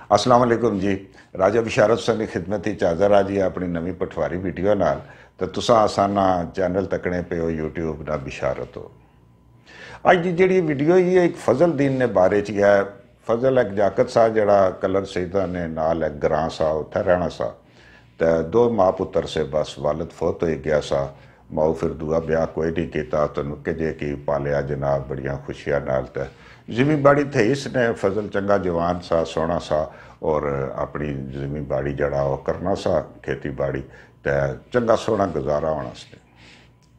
السلام علیکم جی. راجہ بشارت حسن کی خدمت حاضر آ جی اپنی نویں پٹواری ویڈیو نال. تو تساں آسانا چینل تکنے پہ ہو یوٹیوب نہ بشارت ہو. اج دی جڑی ویڈیو ہی ایک فضل دین نے بارے چ ہے. فضل ایک جاکت سا جڑا کلر سیدہ نے نال ایک گراں سا اتھے رہنا سا. تو دو ماں پتر سے بس والد فوت ہو گیا سا. ماؤ پھر دعا بیاہ کوئی نہیں کیتا تو نکے جے کی پالیا جناب بڑیاں خوشیاں نال. تے زمین باڑی تھے اس نے فضل چنگا جوان سا سونا سا اور اپنی زمین باڑی جڑا وہ کرنا سا کھیتی باڑی تے چنگا سونا گزارا ہونا اس نے.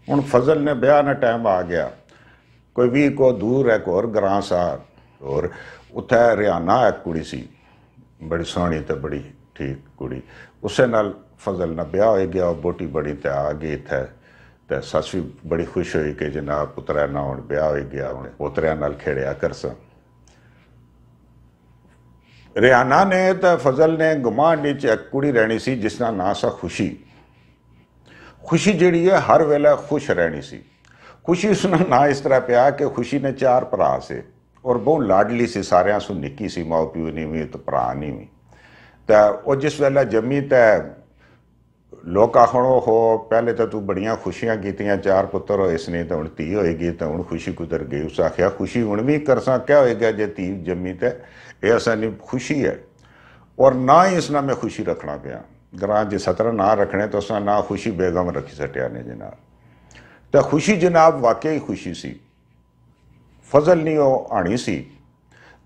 ہن فضل نے بیاہ نہ ٹائم آ گیا. کوئی بھی کو دور ایک اور گراں سا اور اتھے ریانہ ایک کڑی سی بڑی سونی تے بڑی ٹھیک کڑی. اسے نال فضل نہ بیاہ ہو گیا. بوٹی بڑی تے آ گئی تھے تے سس بھی بڑی خوش ہوئی کہ جناب پترا نہ ہوں بیاہ ہو گیا ہوں پوتریا نال کھیڑیا کرساں. ریانہ نے تے فضل نے گمان نیچ ایک کڑی رہنی سی جس کا نام سا خوشی. خوشی جڑی ہے ہر ویلے خوش رہنی سی. خوشی اس نا اس طرح پیا کہ خوشی نے 4 پرا سے اور بہت لاڈلی سی ساریاں سو نکی سی. ماؤ پیو نہیں ہوئی تو پرا نہیں ہوئی. تے وہ جس ویلے جمی تے لوگ آخنو ہو پہلے تو بڑیاں خوشیاں کیتیاں 4 پتر ہو اس نے تو ہن تی ہوئے گی تو ہن خوشی کدھر گئی. اس آخیا خوشی ہن بھی کرساں کیا ہوئے گا جے تی جمی تے یہ اصل خوشی ہے. اور نہ ہی اس نہ میں خوشی رکھنا پیا. گراں جی 17 نہ رکھنے تو اس نہ خوشی بیگم رکھی سٹیا نے جناب. تو خوشی جناب واقعی خوشی سی. فضل نہیں وہ آنی سی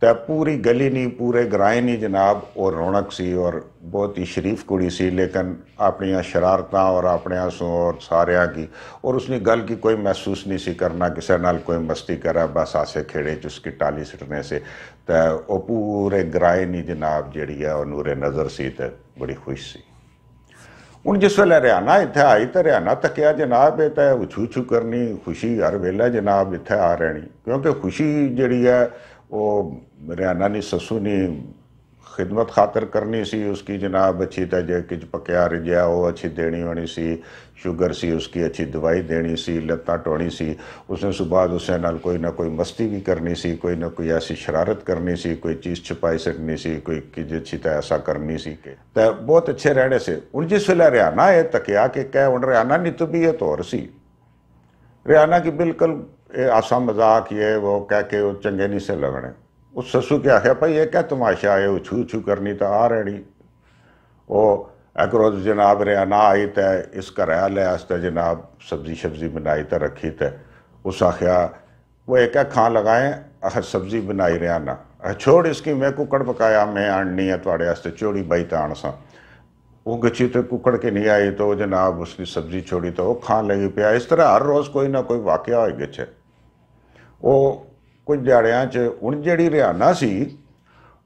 تے پوری گلی نہیں پورے گرائے نہیں جناب اور رونق سی اور بہت ہی شریف کڑی سی. لیکن اپنی شرارتاں اور اپنے سوں اور ساریاں کی اور اس نے گل کی کوئی محسوس نہیں سی کرنا کسے نال کوئی مستی کرا بس آسے کھیڑے چ اس کی ٹالی سٹنے سے. تے وہ پورے گرائے نہیں جناب جیڑی ہے وہ نور نظر سی تے بڑی خوش سی. ہن جس ویلے ریانہ اتھے آئی تو ریانہ تکیا جناب یہ تو اچھو اچھو کرنی خوشی ہر ویلے جناب اتھے آ رہنی. کیونکہ خوشی جڑی ہے وہ ریانہ نی سسو نی خدمت خاطر کرنی سی. اس کی جناب اچھی تے جے کچھ پکیا رجیا وہ اچھی دینی ہونی سی. شوگر سی اس کی اچھی دوائی دینی سی. لتاں ٹونی سی. اس نے صبح اسے نال کوئی نہ کوئی مستی بھی کرنی سی. کوئی نہ کوئی ایسی شرارت کرنی سی. کوئی چیز چھپائی سکنی سی. کوئی کچھ اچھی تے ایسا کرنی سی کہ تے بہت اچھے رہنے سے. ان جس ویلے ریانہ یہ تکیا کہ ان ریانہ نی طبیعت اور سی. ریانہ کی بالکل آسا مذاق یہ وہ کہہ کے وہ چنگے نہیں سے لگنے. اس سسو کے آخیا بھائی یہ کیا تماشا ہے اچھو اچھو کرنی تو آ رہنی. وہ ایک روز جناب ریانہ آئی تے اس گھرالے واسطے جناب سبزی شبزی بنائی تے رکھی تے اس آخیا وہ ایک کھان لگائیں سبزی بنائی ریانہ چھوڑ اس کی میں ککڑ پکایا میں آننی ہے تواڑے واسطے چوڑی بائی تے آن ساں. وہ گچھی تو ککڑ کے نہیں آئی تو جناب اس کی سبزی چھوڑی تو وہ کھان لگی پیا. اس طرح ہر روز کوئی نہ کوئی واقعہ ہوئی گچھے. وہ کچھ دیہڑیاں چ ہن جیڑی ریانہ سی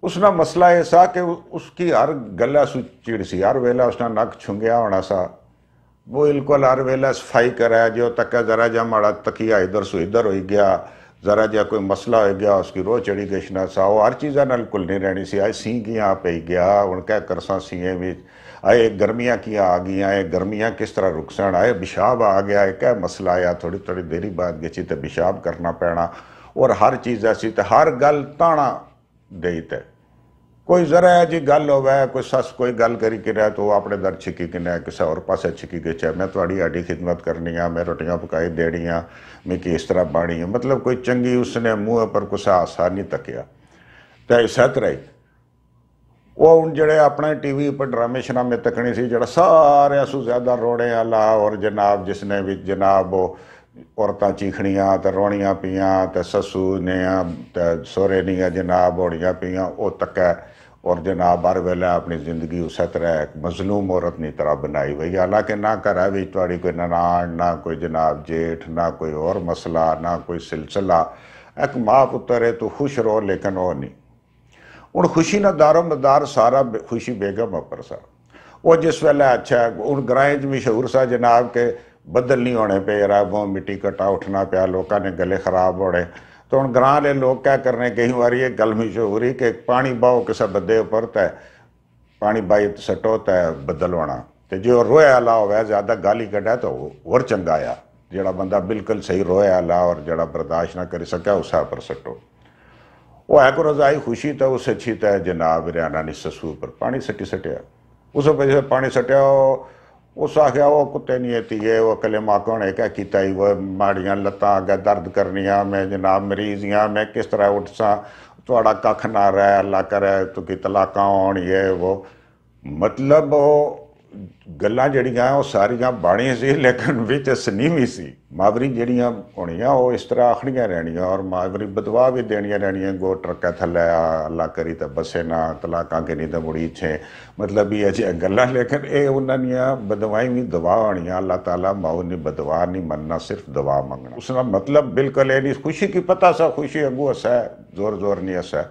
اس نا مسئلہ ایسا کہ اس کی ہر گلہ سو چڑ سی. ہر ویلہ اس نے نک چھنگیا ہونا سا. وہ بالکل ہر ویلہ صفائی کرا جو تک ذرا جا ماڑا تکیا ادھر سو ادھر ہوئی گیا. ذرا جا کوئی مسئلہ ہو گیا اس کی روح چڑھی گشنا سا. وہ ہر چیزاں نال کل نہیں رہنی سی. آئے سی کیاں پی گیا ہن کیا کرساں سیئیں بھی. آئے گرمیاں کیاں آ گئیاں. آئے گرمیاں کس طرح رکسن. آئے پیشاب آ گیا. کیا مسئلہ آیا تھوڑی تھوڑی دیری بعد گچھی تے پیشاب کرنا پینا. اور ہر چیز ایسی تے ہر گل تانا دئی تے کوئی ذرا جی گل ہوئے کوئی سس کوئی گل کری کہ رہے تو وہ اپنے در چھکی کہ نہیں کسے اور پاسے چھکی گئے چاہے میں تھوڑی آڈی خدمت کرنی ہاں میں روٹیاں پکائی دینی ہاں میں کی اس طرح بانی ہوں. مطلب کوئی چنگی اس نے منہ پر کسے آسانی تکیا تے اسات رہی. وہ ان جڑے اپنے ٹی وی پر ڈرامے شرامے تکنی سی جڑا سارے سو زیادہ روڑے والا اور جناب جس نے بھی جناب وہ عورتاں چیخنیاں تے رونیاں پیاں تے سسو نے تے سورے نیاں جناب ہوڑیاں پیاں وہ تکے اور جناب ہر ویلے اپنی زندگی اس طرح ایک مظلوم عورت نی طرح بنائی ہوئی. حالانکہ نہ کرا بھی تھوڑی کوئی ننان نہ کوئی جناب جیٹھ نہ کوئی اور مسئلہ نہ کوئی سلسلہ. ایک ماں پتر ہے تو خوش رہو لیکن وہ نہیں. ہن خوشی نہ دار و مدار سارا خوشی بیگم اپر سا. وہ جس ویلے اچھا ہن گرائیں مشہور سا جناب کے بدل نہیں ہونے پہ رہا وہ مٹی کٹا اٹھنا پیا لوکاں نے گلے خراب ہونے. تو ہن گراں لے لوگ کیا کرنے کئی باری یہ گل مشہوری کہ پانی باؤ کسے بدے اوپر تے پانی بائی سٹو تے بدل ہونا. تے جو روئے والا ہوئے زیادہ گالی کڈے تو اور چنگا آیا. جڑا بندہ بالکل صحیح روئے والا اور جڑا برداشت نہ کر سکیا اسے پر سٹو. وہ ہے کو رضائی خوشی تھا اسے چھیتا ہے جناب ریانہ نے سسو پر پانی سٹی سٹیا اسے وجہ سے پانی سٹیا اس آخیا وہ کتے نہیں تھی ہے وہ کلمہ کونے کیا کیتا ہی وہ ماڑیاں لتاں آگے درد کرنیاں میں جناب مریضیاں میں کس طرح اٹھ سا توڑا ککھ نہ رہے اللہ کرے تو کی طلاقاں ہونی ہے وہ مطلب وہ گلاں جڑیاں وہ ساریاں باڑیاں سی لیکن وچ سنیوی سی ماوری جڑیاں ہونیاں وہ اس طرح آخڑیاں رہنیاں اور ماوری بدوا بھی دینیاں رہنیاں گو ٹرکے تھلے اللہ کری تے بسے نہ طلاقاں کے نہیں تے مڑی چھے مطلب یہ اچھے گلاں لیکن اے انہاں نیاں بدوائیں بھی دعا ہونیاں اللہ تعالیٰ ماؤ نے بدوا نہیں مننا صرف دعا منگنا اس نے مطلب بالکل اے نہیں خوشی کی پتہ سا خوشی اگو اسے زور زور نہیں اسے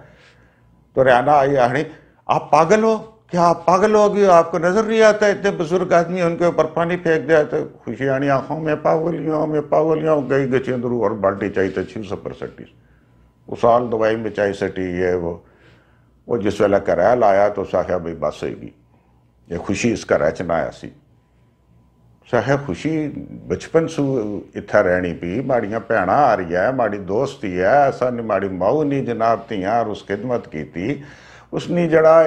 تو ریانہ آئی آہنی آپ پاگل ہو کیا آپ پاگل ہو گئے آپ کو نظر نہیں آتا اتنے بزرگ آدمی ان کے اوپر پانی پھینک دیا تو خوشی آنی آنکھوں میں پاگلیاں گئی گچیں درو اور بالٹی چاہیے تو 600 پر سٹی وہ سال دوائی میں چاہی سٹی ہے وہ جس ویلے کریل آیا تو ساکھا بھئی بس ہوئی گی یہ خوشی اس کا ریچنا آیا سی ساکھا خوشی بچپن سو اتھا رہنی پی ماڑیاں پینا آ رہی ہے ماڑی دوستی ہے ایسا نہیں ماڑی ماؤ نہیں جناب تیاں اور اس خدمت کی تھی اس نے جڑا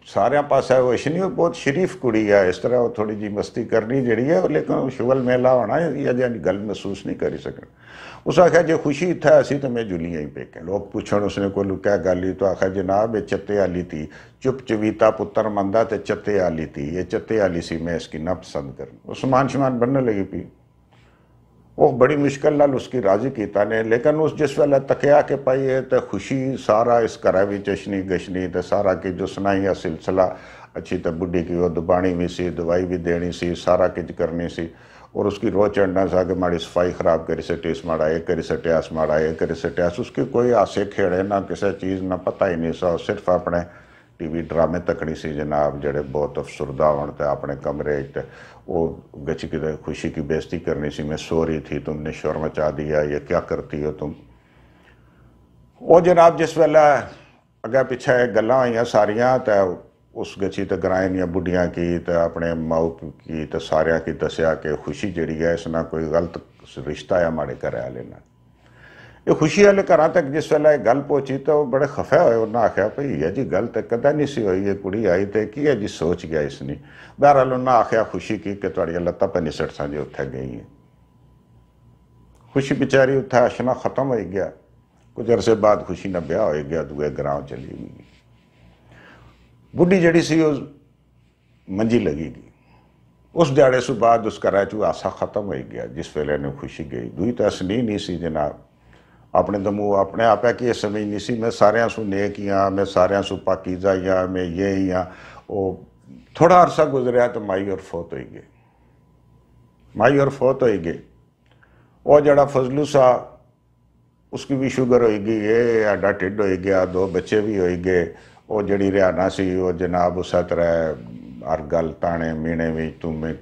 سارے پاس ہے وہ اشنی بہت شریف کڑی ہے اس طرح وہ تھوڑی جی مستی کرنی جڑی ہے لیکن شغل میلہ ہونا یہ جانی گل محسوس نہیں کری سکنا اس آخیا جے خوشی تھا اسی تو میں جلیاں ہی پیکیں لوگ پوچھن اس نے کوئی کیا گالی تو آخیا جناب یہ چتے آلی تھی چپ چویتا پتر مندہ تے چتے آلی تھی یہ چتے آلی سی میں اس کی نہ پسند کروں سمان شمان بننے لگی پی وہ بڑی مشکل نال اس کی راضی کیتا نے لیکن اس جس ویلے تکیا کے پائی ہے تو خوشی سارا اس کرے بھی چشنی گشنی تو سارا کی جو سنائی سلسلہ اچھی تو بڈھی کی وہ دبانی بھی سی دوائی بھی دینی سی سارا کچھ کرنی سی اور اس کی رو چڑھنا سا کہ ماڑی صفائی خراب کری سٹیس ماڑا یہ کری سٹیاس ماڑا یہ کری سٹیاس اس کی کوئی آسے کھیڑے نہ کسی چیز نہ پتہ ہی نہیں سا صرف اپنے ٹی وی ڈرامے تکڑی سی جناب جڑے بہت افسردہ ہوتے اپنے کمرے وہ گچ کی خوشی کی بےزتی کرنی سی میں سو رہی تھی تم نے شور مچا دیا یہ کیا کرتی ہو تم وہ جناب جس ویلے اگے پیچھے گلاں ہوئیاں ساریاں تے اس گچی تے گرائیں دیاں بڈھیاں کی تے اپنے ماؤ کی تے ساریاں کی دسیا کہ خوشی جڑی ہے اس نہ کوئی غلط رشتہ ہے ماڑے گھر والے نال یہ خوشی والے گھراں تک جس ویلے گل پہنچی تو وہ بڑے خفے ہوئے انہاں آخیا بھئی یہ جی گل تے کدے نہیں سی ہوئی یہ کڑی آئی تے کی ہے جی سوچ گیا اس نے بہرحال انہاں آخیا خوشی کی کہ تھوڑی لتاں پہ نسٹ ساں جی اتھے گئی ہیں خوشی بیچاری اتھے اشنا ختم ہوئی گیا کچھ عرصے بعد خوشی نہ بیاہ ہوئی گیا دوئے گراؤں چلی ہوئی بڈھی جڑی سی اس منجی لگی گئی اس دیاڑے سے بعد اس کا ریچو آسا ختم ہوئی گیا جس ویلے نے خوشی گئی دوئی تو اسنی نہیں سی جناب اپنے دمو اپنے آپ ہے کہ یہ سمجھ نہیں سی میں ساریاں سو نیک ہاں میں ساریاں سو پاکیزہ ہاں میں یہ ہی ہاں وہ تھوڑا عرصہ گزریا تو مائی اور فوت ہوئی گئی وہ جڑا فضلو سا اس کی بھی شوگر ہوئی گئی یہ ایڈا ٹھڈ ہوئی گیا 2 بچے بھی ہوئی گئے وہ جڑی ریانہ سی وہ جناب اس طرح ہر گل تانے مینے بھی تمہیں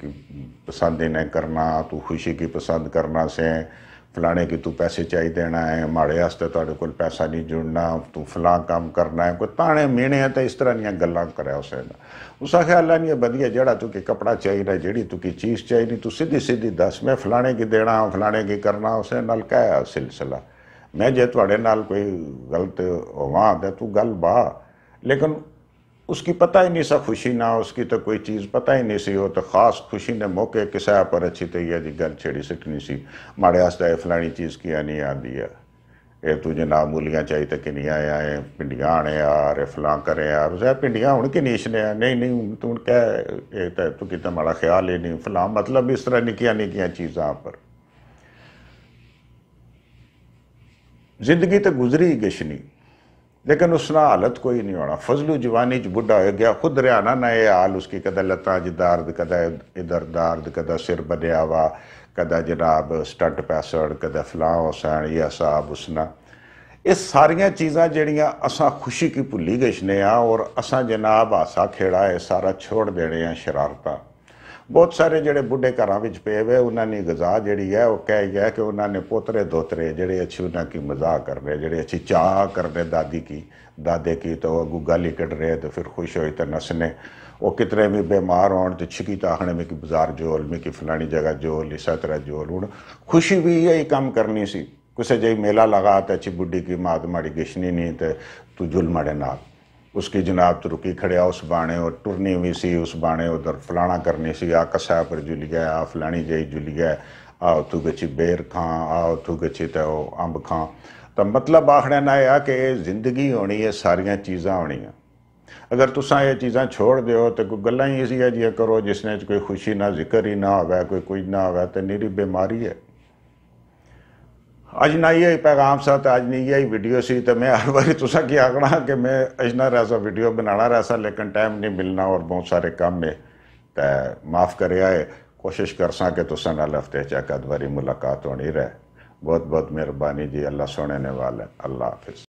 پسند ہی نہیں کرنا تو خوشی کی پسند کرنا سے فلانے کی تو پیسے چاہی دینا ہے ماڑے واسطے تواڈے کول پیسہ نہیں جڑنا تو فلاں کام کرنا ہے کوئی تانے مینے ہیں تو اس طرح نہیں گلاں کرے اسے اس آخیا اللہ نہیں بدیا جڑا تو کی کپڑا چاہیے جڑی تو کی چیز چاہیے تو سیدھی دس میں فلانے کی دینا فلانے کی کرنا اسے نال کہا سلسلہ میں جے تواڈے نال کوئی غلط ہواں تے تو گل با لیکن اس کی پتہ ہی نہیں سا خوشی نہ اس کی تو کوئی چیز پتہ ہی نہیں سی وہ تو خاص خوشی نے موقع کسے پر اچھی تو یہ جی گل چھیڑی سٹنی سی ماڑے واسطے فلانی چیز کیا نہیں آندی ہے یہ تو جناب مولیاں چاہیے تو کنیاں آئے پنڈیاں آنے یار فلاں کرے یار اسے پنڈیاں ہوں کی نیشنے نہیں تو کہہ تو کتنا ماڑا خیال ہی نہیں فلاں مطلب اس طرح نکیاں چیزاں پر زندگی تو گزری گشنی لیکن اس نہ حالت کوئی نہیں ہونا فضلو جوانی بڈھا ہو گیا خود ریانہ نہ یہ حال اس کی کدہ لتاں جی دارد کدہ ادھر دارد کدہ سر بنیا ہوا کدہ جناب سٹنٹ پیسڑ کدہ فلاں حسین یہ صاحب اس نہ یہ ساریاں چیزاں جڑیاں اساں خوشی کی بھلی گشنے ہیں اور اساں جناب ہاسا کھیڑا ہے سارا چھوڑ دینے ہیں شرارتاں بہت سارے جڑے بڈھے گھراں وچ پے ہوئے انہاں نے غذا جڑی ہے وہ کہہ گیا کہ انہاں نے پوترے دوترے جڑے اچھی انہاں کی مزاح کر رہے جڑے اچھی چاہ کر رہے دادے کی تو وہ گالی کٹ رہے تو پھر خوش ہوئی تو نسنے وہ کتنے بھی بیمار ہون تو چھکی تاخنے میں کی بازار جول میں کی فلانی جگہ جول اسی طرح جول خوشی بھی یہی کام کرنی سی کسے جی میلہ لگا تو اچھی بڈی کی مات ماڑی گشنی نہیں تو جل مڑے نال اس کی جناب تو رکی کھڑیا اس بانے اور ٹرنی ہوئی سی اس بانے ادھر فلانا کرنی سی آ کسا پر جل گیا آ فلانی جائی جل گیا آ اتو گچی بیر کھان آ اتو گچی تو امب کھان تو مطلب آخنے نہ ہے کہ زندگی ہونی ہے ساریاں چیزاں ہونی ہیں اگر تساں یہ چیزاں چھوڑ دیو تو کوئی گلاں ہی ایسی جی کرو جس نے کوئی خوشی نہ ذکر ہی نہ ہوئے کوئی نہ ہوئے تو نیری بیماری ہے اج نہ یہ پیغام سا تو اج نہیں یہ ویڈیو سی تو میں ہر باری تساں کی آکھنا کہ میں اجنا رہا ویڈیو بنانا رہا لیکن ٹائم نہیں ملنا اور بہت سارے کام میں تو معاف کرے آئے کوشش کرساں کہ تساں نال ہفتے چ ایک باری ملاقات ہونی رہے بہت بہت مہربانی جی اللہ سونے نے والے اللہ حافظ